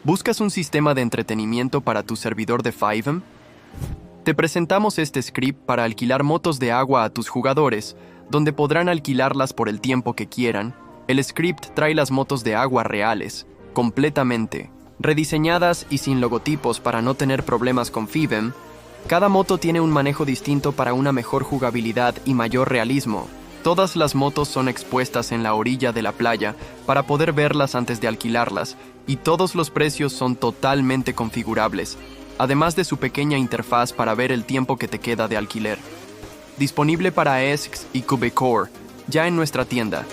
¿Buscas un sistema de entretenimiento para tu servidor de FiveM? Te presentamos este script para alquilar motos de agua a tus jugadores, donde podrán alquilarlas por el tiempo que quieran. El script trae las motos de agua reales, completamente, rediseñadas y sin logotipos para no tener problemas con FiveM. Cada moto tiene un manejo distinto para una mejor jugabilidad y mayor realismo. Todas las motos son expuestas en la orilla de la playa para poder verlas antes de alquilarlas, y todos los precios son totalmente configurables, además de su pequeña interfaz para ver el tiempo que te queda de alquiler. Disponible para ESCs y CubeCore, ya en nuestra tienda.